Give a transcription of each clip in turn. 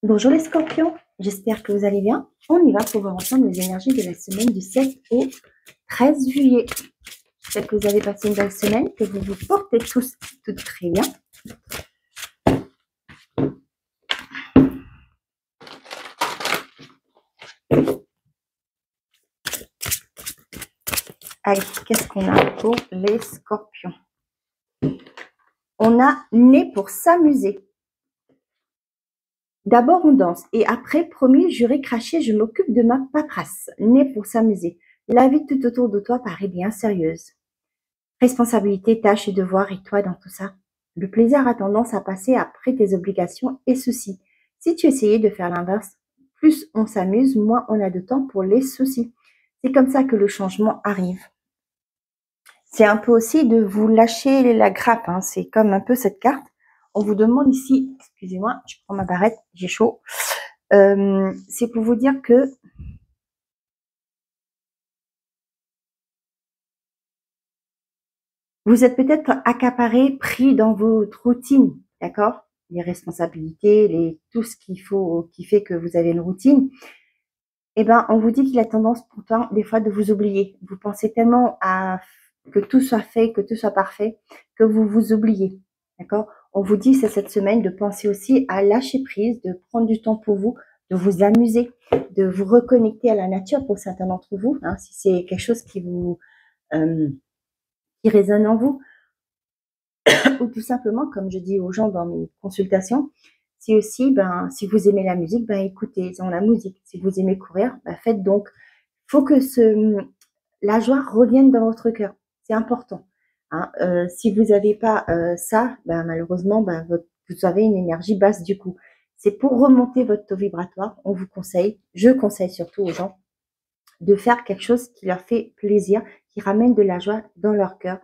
Bonjour les scorpions, j'espère que vous allez bien. On y va pour voir ensemble les énergies de la semaine du 7 au 13 juillet. J'espère que vous avez passé une belle semaine, que vous vous portez tous toutes très bien. Allez, qu'est-ce qu'on a pour les scorpions? On a né pour s'amuser. D'abord on danse et après, promis, juré, craché, je m'occupe de ma paperasse. Né pour s'amuser. La vie tout autour de toi paraît bien sérieuse. Responsabilité, tâches et devoirs, et toi dans tout ça? Le plaisir a tendance à passer après tes obligations et soucis. Si tu essayais de faire l'inverse, plus on s'amuse, moins on a de temps pour les soucis. C'est comme ça que le changement arrive. C'est un peu aussi de vous lâcher la grappe, hein. C'est comme un peu cette carte. On vous demande ici, excusez-moi, je prends ma barrette, j'ai chaud. C'est pour vous dire que vous êtes peut-être accaparé, pris dans votre routine, d'accord? Les responsabilités, tout ce qu'il faut, qui fait que vous avez une routine. Eh ben, on vous dit qu'il a tendance pourtant des fois de vous oublier. Vous pensez tellement à que tout soit fait, que tout soit parfait, que vous vous oubliez, d'accord? On vous dit, c'est cette semaine de penser aussi à lâcher prise, de prendre du temps pour vous, de vous amuser, de vous reconnecter à la nature pour certains d'entre vous, hein, si c'est quelque chose qui vous qui résonne en vous, ou tout simplement, comme je dis aux gens dans mes consultations, si aussi, si vous aimez la musique, écoutez dans la musique. Si vous aimez courir, faites donc. Il faut que la joie revienne dans votre cœur. C'est important. Hein. Si vous n'avez pas ça, malheureusement, vous avez une énergie basse du coup. C'est pour remonter votre taux vibratoire. On vous conseille, je conseille surtout aux gens, de faire quelque chose qui leur fait plaisir, qui ramène de la joie dans leur cœur,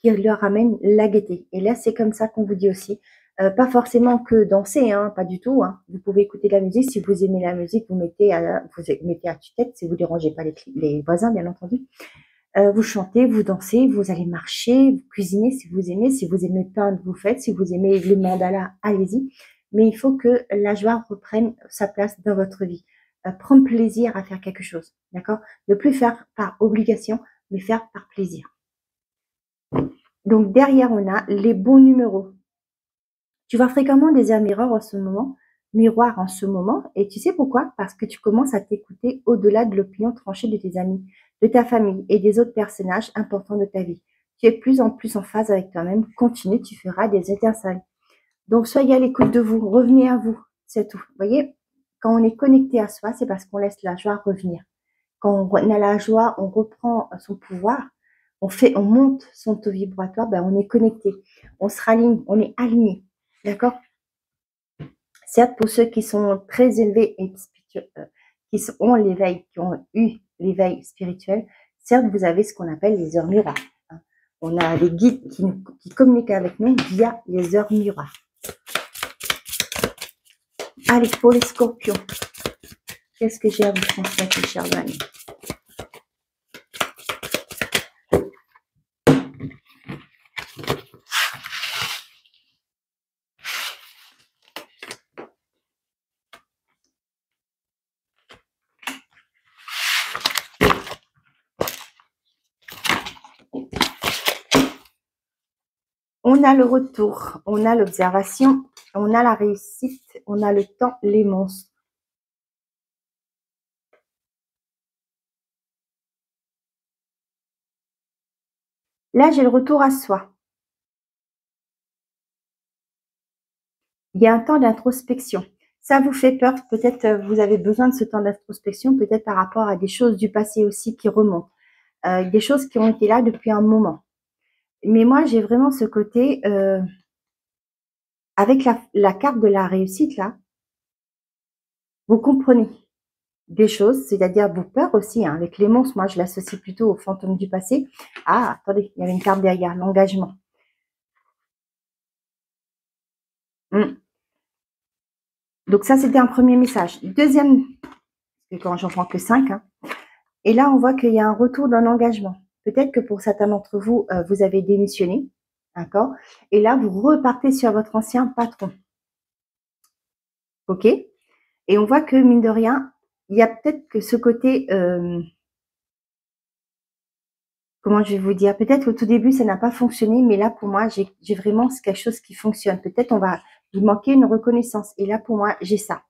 qui leur ramène la gaieté. Et là, c'est comme ça qu'on vous dit aussi. Pas forcément que danser, hein, pas du tout. Hein. Vous pouvez écouter de la musique. Si vous aimez la musique, vous mettez à tue-tête, si vous ne dérangez pas les voisins, bien entendu. Vous chantez, vous dansez, vous allez marcher, vous cuisinez si vous aimez. Si vous aimez peindre, vous faites. Si vous aimez le mandala, allez-y. Mais il faut que la joie reprenne sa place dans votre vie. Prendre plaisir à faire quelque chose, d'accord? Ne plus faire par obligation, mais faire par plaisir. Donc derrière, on a les bons numéros. Tu vois fréquemment des miroirs en ce moment, et tu sais pourquoi? Parce que tu commences à t'écouter au-delà de l'opinion tranchée de tes amis, de ta famille et des autres personnages importants de ta vie. Tu es de plus en plus en phase avec toi-même. Continue, tu feras des étincelles. Donc soyez à l'écoute de vous, revenez à vous, c'est tout. Vous voyez, quand on est connecté à soi, c'est parce qu'on laisse la joie revenir. Quand on a la joie, on reprend son pouvoir, on monte son taux vibratoire, on est connecté, on se raligne, on est aligné, d'accord? Certes, pour ceux qui sont très élevés et qui ont eu l'éveil spirituel, certes, vous avez ce qu'on appelle les heures miroirs. Hein. On a des guides qui communiquent avec nous via les heures miroirs. Allez, pour les scorpions, qu'est-ce que j'ai à vous transmettre, mes chers amis? On a le retour, on a l'observation, on a la réussite, on a le temps, les monstres. Là, j'ai le retour à soi. Il y a un temps d'introspection. Ça vous fait peur, peut-être vous avez besoin de ce temps d'introspection, peut-être par rapport à des choses du passé aussi qui remontent, des choses qui ont été là depuis un moment. Mais moi, j'ai vraiment ce côté, avec la carte de la réussite, là, vous comprenez des choses, c'est-à-dire vos peurs aussi, hein. Avec les monstres, moi, je l'associe plutôt aux fantômes du passé. Ah, attendez, il y avait une carte derrière, l'engagement. Donc ça, c'était un premier message. Deuxième, quand j'en prends que 5, hein. Et là, on voit qu'il y a un retour d'un engagement. Peut-être que pour certains d'entre vous, vous avez démissionné, d'accord? Et là, vous repartez sur votre ancien patron. OK? Et on voit que, mine de rien, il y a peut-être que ce côté, comment je vais vous dire, peut-être au tout début, ça n'a pas fonctionné, mais là, pour moi, j'ai vraiment quelque chose qui fonctionne. Peut-être on va vous manquer une reconnaissance. Et là, pour moi, j'ai ça.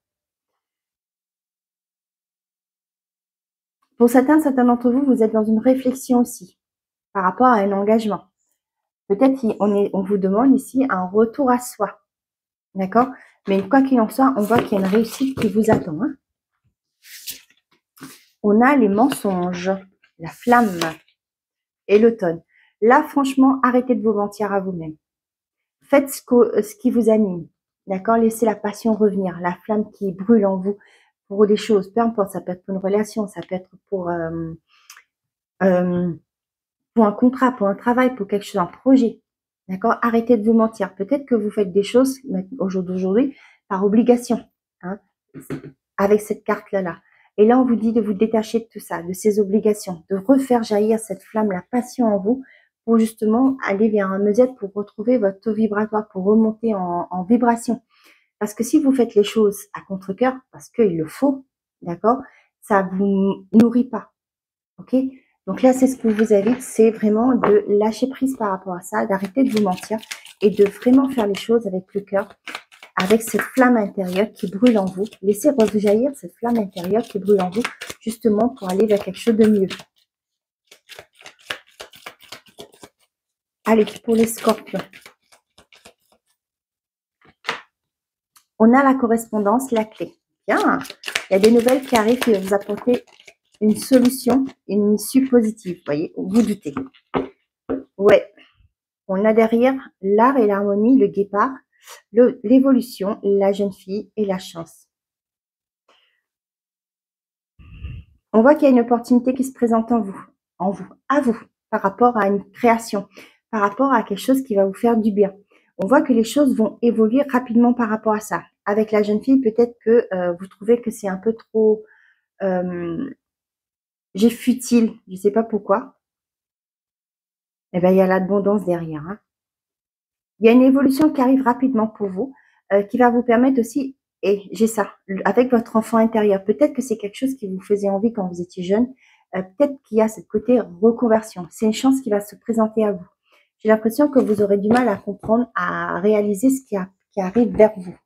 Pour certains d'entre vous, vous êtes dans une réflexion aussi par rapport à un engagement. Peut-être on vous demande ici un retour à soi. D'accord? Mais quoi qu'il en soit, on voit qu'il y a une réussite qui vous attend. Hein. On a les mensonges, la flamme et l'automne. Là, franchement, arrêtez de vous mentir à vous-même. Faites ce qui vous anime. D'accord? Laissez la passion revenir, la flamme qui brûle en vous pour des choses, peu importe, ça peut être pour une relation, ça peut être euh, pour un contrat, pour un travail, pour quelque chose, un projet. D'accord? Arrêtez de vous mentir. Peut-être que vous faites des choses au jour d'aujourd'hui par obligation, hein, avec cette carte-là. Et là, on vous dit de vous détacher de tout ça, de ces obligations, de refaire jaillir cette flamme, la passion en vous, pour justement aller vers un mieux-être, pour retrouver votre taux vibratoire, pour remonter en vibration. Parce que si vous faites les choses à contre-cœur, parce qu'il le faut, d'accord, ça vous nourrit pas. Ok? Donc là, c'est ce que je vous invite, c'est vraiment de lâcher prise par rapport à ça, d'arrêter de vous mentir et de vraiment faire les choses avec le cœur, avec cette flamme intérieure qui brûle en vous. Laissez rejaillir cette flamme intérieure qui brûle en vous, justement pour aller vers quelque chose de mieux. Allez, pour les scorpions. On a la correspondance, la clé. Bien, il y a des nouvelles qui arrivent qui vont vous apporter une solution, une issue positive. Vous voyez, vous doutez. Ouais, on a derrière l'art et l'harmonie, le guépard, l'évolution, la jeune fille et la chance. On voit qu'il y a une opportunité qui se présente à vous, par rapport à une création, par rapport à quelque chose qui va vous faire du bien. On voit que les choses vont évoluer rapidement par rapport à ça. Avec la jeune fille, peut-être que vous trouvez que c'est un peu trop futile, je ne sais pas pourquoi. Eh bien, il y a l'abondance derrière. Hein. Il y a une évolution qui arrive rapidement pour vous, qui va vous permettre aussi, et j'ai ça, avec votre enfant intérieur. Peut-être que c'est quelque chose qui vous faisait envie quand vous étiez jeune. Peut-être qu'il y a ce côté reconversion. C'est une chance qui va se présenter à vous. J'ai l'impression que vous aurez du mal à comprendre, à réaliser ce qui arrive vers vous.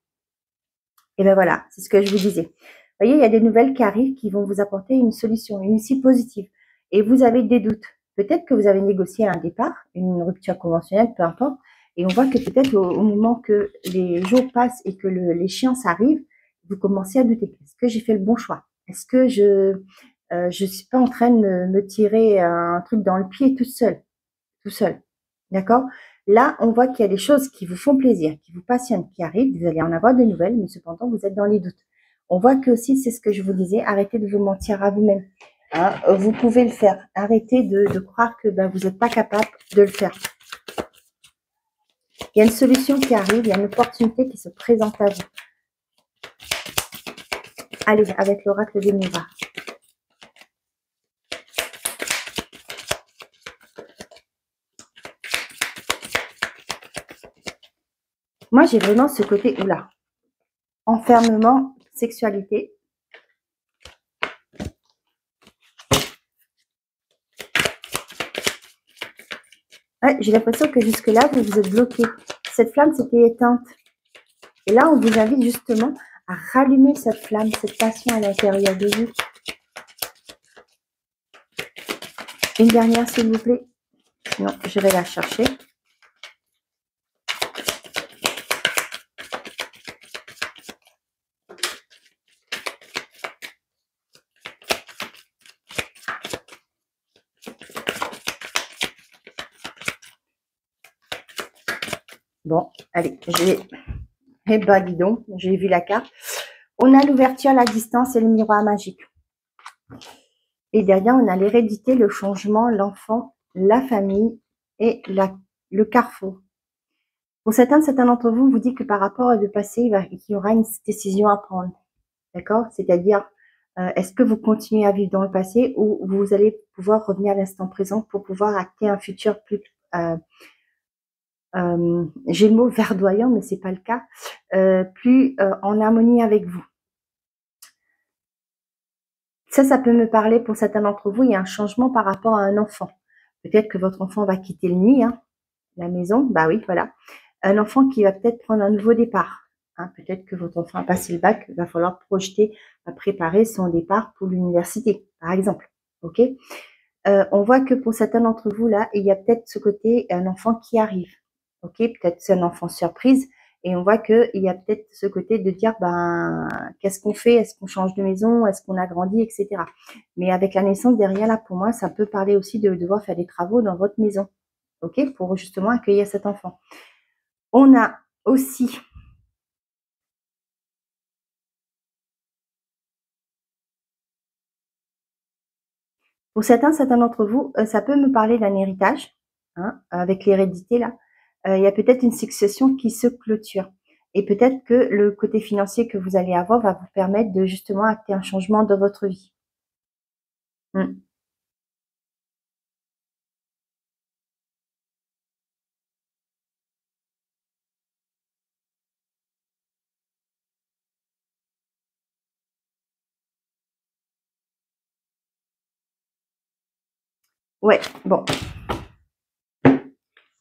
Et bien voilà, c'est ce que je vous disais. Vous voyez, il y a des nouvelles qui arrivent qui vont vous apporter une solution, une issue positive. Et vous avez des doutes. Peut-être que vous avez négocié un départ, une rupture conventionnelle, peu importe. Et on voit que peut-être au moment que les jours passent et que l'échéance arrive, vous commencez à douter. Est-ce que j'ai fait le bon choix? Est-ce que je suis pas en train de me tirer un truc dans le pied tout seul? Tout seul. D'accord? Là, on voit qu'il y a des choses qui vous font plaisir, qui vous passionnent, qui arrivent. Vous allez en avoir de nouvelles, mais cependant, vous êtes dans les doutes. On voit que aussi, c'est ce que je vous disais, arrêtez de vous mentir à vous-même. Hein, vous pouvez le faire. Arrêtez de croire que vous n'êtes pas capable de le faire. Il y a une solution qui arrive, il y a une opportunité qui se présente à vous. Allez, avec l'oracle des miroirs. Moi, j'ai vraiment ce côté, oula, enfermement, sexualité. Ouais, j'ai l'impression que jusque-là, vous vous êtes bloqué. Cette flamme s'était éteinte. Et là, on vous invite justement à rallumer cette flamme, cette passion à l'intérieur de vous. Une dernière, s'il vous plaît. Non, je vais la chercher. Bon, allez, eh ben, dis donc, j'ai vu la carte. On a l'ouverture, la distance et le miroir magique. Et derrière, on a l'hérédité, le changement, l'enfant, la famille et le carrefour. Pour certains d'entre vous, on vous dit que par rapport à le passé, il y aura une décision à prendre. D'accord? C'est-à-dire, est-ce que vous continuez à vivre dans le passé ou vous allez pouvoir revenir à l'instant présent pour pouvoir acter un futur plus... j'ai le mot verdoyant, mais c'est pas le cas, plus en harmonie avec vous. Ça peut me parler pour certains d'entre vous, il y a un changement par rapport à un enfant. Peut-être que votre enfant va quitter le nid, hein, la maison, bah oui, voilà. Un enfant qui va peut-être prendre un nouveau départ. Hein. Peut-être que votre enfant a passé le bac, il va falloir projeter, préparer son départ pour l'université, par exemple. Ok. On voit que pour certains d'entre vous, là, il y a peut-être ce côté, un enfant qui arrive. Ok, peut-être c'est un enfant surprise. Et on voit qu'il y a peut-être ce côté de dire, ben, qu'est-ce qu'on fait? Est-ce qu'on change de maison? Est-ce qu'on agrandit, etc. Mais avec la naissance derrière, là, pour moi, ça peut parler aussi de devoir faire des travaux dans votre maison. Ok, pour justement accueillir cet enfant. On a aussi, pour certains d'entre vous, ça peut me parler d'un héritage, hein, avec l'hérédité là. Il y a peut-être une succession qui se clôture. Et peut-être que le côté financier que vous allez avoir va vous permettre de justement acter un changement dans votre vie. Mm. Ouais, bon.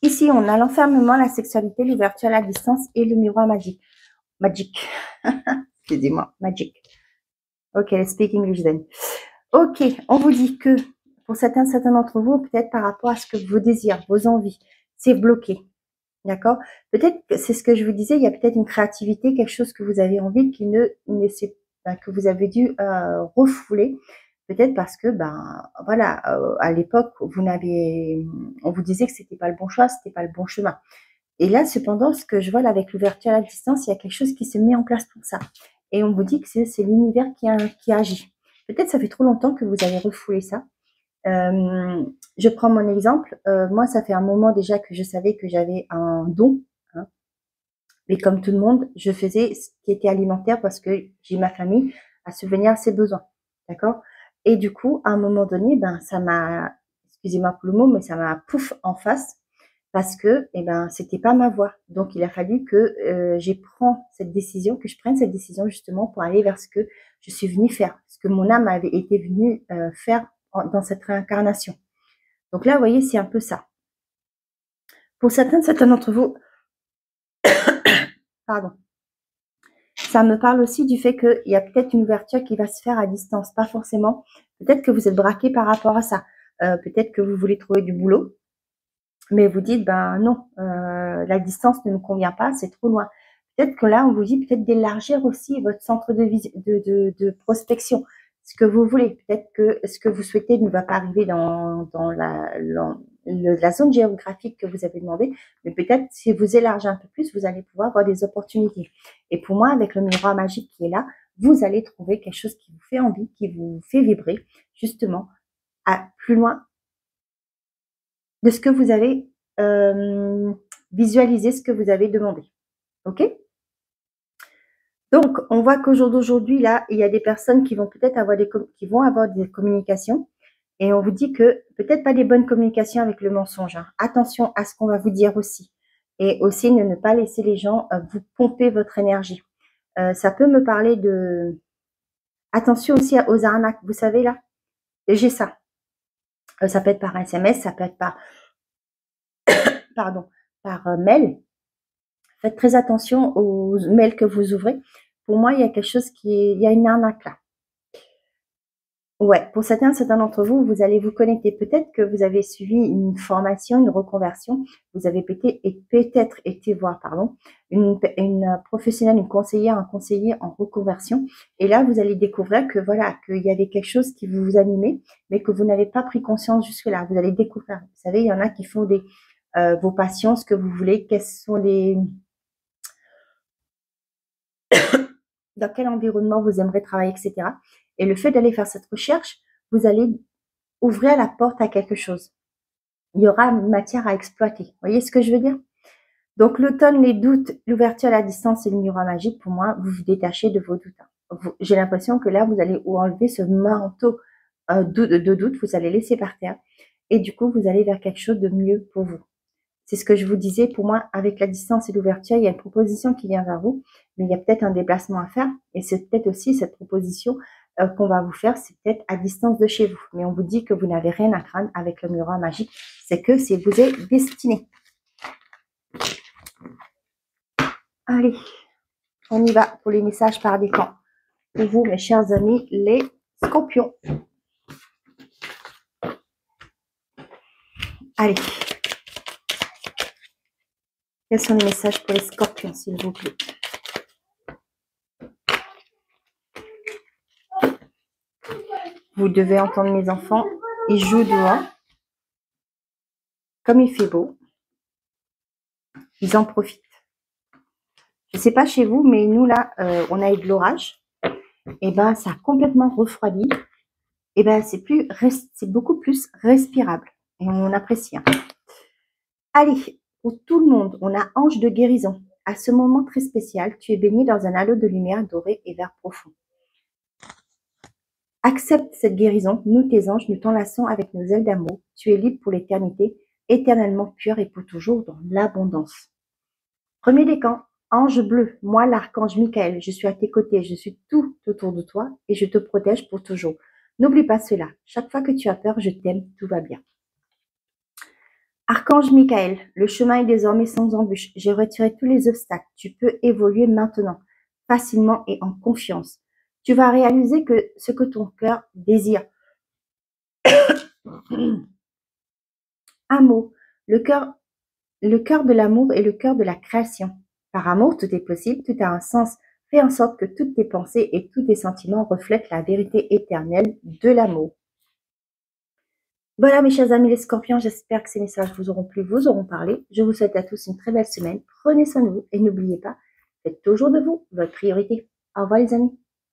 Ici, on a l'enfermement, la sexualité, l'ouverture à la distance et le miroir magique. Magic. Excusez-moi, magic. Ok, let's speak English then. Ok, on vous dit que pour certains d'entre vous, peut-être par rapport à ce que vos désirs, vos envies, c'est bloqué. D'accord? Peut-être que c'est ce que je vous disais, il y a peut-être une créativité, quelque chose que vous avez envie qui que vous avez dû refouler. Peut-être parce que, ben, voilà, à l'époque, on vous disait que c'était pas le bon choix, c'était pas le bon chemin. Et là, cependant, ce que je vois là avec l'ouverture à la distance, il y a quelque chose qui se met en place pour ça. Et on vous dit que c'est l'univers qui agit. Peut-être ça fait trop longtemps que vous avez refoulé ça. Je prends mon exemple. Moi, ça fait un moment déjà que je savais que j'avais un don. Hein. Mais comme tout le monde, je faisais ce qui était alimentaire parce que j'ai ma famille à subvenir à ses besoins. D'accord? Et du coup, à un moment donné, ben, ça m'a, excusez-moi pour le mot, mais ça m'a pouf en face parce que, eh ben, c'était pas ma voie. Donc, il a fallu que que je prenne cette décision justement pour aller vers ce que je suis venue faire, ce que mon âme avait été venue faire dans cette réincarnation. Donc là, vous voyez, c'est un peu ça. Pour certains d'entre vous, pardon, ça me parle aussi du fait qu'il y a peut-être une ouverture qui va se faire à distance, pas forcément. Peut-être que vous êtes braqué par rapport à ça. Peut-être que vous voulez trouver du boulot, mais vous dites, ben non, la distance ne me convient pas, c'est trop loin. Peut-être que là, on vous dit peut-être d'élargir aussi votre centre de prospection. Ce que vous voulez, peut-être que ce que vous souhaitez ne va pas arriver dans la zone géographique que vous avez demandé, mais peut-être si vous élargissez un peu plus, vous allez pouvoir avoir des opportunités. Et pour moi, avec le miroir magique qui est là, vous allez trouver quelque chose qui vous fait envie, qui vous fait vibrer, justement, à plus loin de ce que vous avez visualisé, ce que vous avez demandé. OK? Donc, on voit qu'au jour d'aujourd'hui, là, il y a des personnes qui vont peut-être avoir des communications et on vous dit que peut-être pas des bonnes communications avec le mensonge. Hein. Attention à ce qu'on va vous dire aussi. Et aussi, ne pas laisser les gens vous pomper votre énergie. Ça peut me parler de... Attention aussi aux arnaques. Vous savez, là, j'ai ça. Ça peut être par SMS, ça peut être par mail. Faites très attention aux mails que vous ouvrez. Pour moi, il y a quelque chose il y a une arnaque là. Ouais, pour certains d'entre vous, vous allez vous connecter. Peut-être que vous avez suivi une formation, une reconversion. Vous avez peut-être été voir, une professionnelle, une conseillère, un conseiller en reconversion. Et là, vous allez découvrir que voilà, qu'il y avait quelque chose qui vous animait, mais que vous n'avez pas pris conscience jusque-là. Vous allez découvrir. Vous savez, il y en a qui font vos passions, ce que vous voulez, quels sont dans quel environnement vous aimeriez travailler, etc. Et le fait d'aller faire cette recherche, vous allez ouvrir la porte à quelque chose. Il y aura matière à exploiter. Vous voyez ce que je veux dire? Donc l'automne, les doutes, l'ouverture à la distance et le miroir magique, pour moi, vous vous détachez de vos doutes. J'ai l'impression que là, vous allez enlever ce manteau de doute, vous allez laisser par terre. Et du coup, vous allez vers quelque chose de mieux pour vous. C'est ce que je vous disais, pour moi, avec la distance et l'ouverture, il y a une proposition qui vient vers vous, mais il y a peut-être un déplacement à faire, et c'est peut-être aussi cette proposition qu'on va vous faire, c'est peut-être à distance de chez vous. Mais on vous dit que vous n'avez rien à craindre avec le miroir magique. C'est que c'est vous est destiné. Allez, on y va pour les messages par décan. Pour vous, mes chers amis, les scorpions. Allez. Quels sont les messages pour les scorpions, s'il vous plaît? Vous devez entendre mes enfants. Ils jouent dehors. Comme il fait beau, ils en profitent. Je ne sais pas chez vous, mais nous, là, on a eu de l'orage. Et ben, ça a complètement refroidi. Et ben, c'est beaucoup plus respirable. Et on apprécie. Hein. Allez, pour tout le monde, on a ange de guérison. À ce moment très spécial, tu es baigné dans un halo de lumière doré et vert profond. Accepte cette guérison, nous tes anges, nous t'enlaçons avec nos ailes d'amour. Tu es libre pour l'éternité, éternellement pur et pour toujours dans l'abondance. Premier décan, ange bleu, moi l'archange Michael, je suis à tes côtés, je suis tout autour de toi et je te protège pour toujours. N'oublie pas cela, chaque fois que tu as peur, je t'aime, tout va bien. Archange Michael, le chemin est désormais sans embûche, j'ai retiré tous les obstacles, tu peux évoluer maintenant, facilement et en confiance. Tu vas réaliser que ce que ton cœur désire. Amour, le cœur de l'amour est le cœur de la création. Par amour, tout est possible, tout a un sens. Fais en sorte que toutes tes pensées et tous tes sentiments reflètent la vérité éternelle de l'amour. Voilà mes chers amis les scorpions, j'espère que ces messages vous auront plu, vous auront parlé. Je vous souhaite à tous une très belle semaine. Prenez soin de vous et n'oubliez pas, faites toujours de vous votre priorité. Au revoir les amis.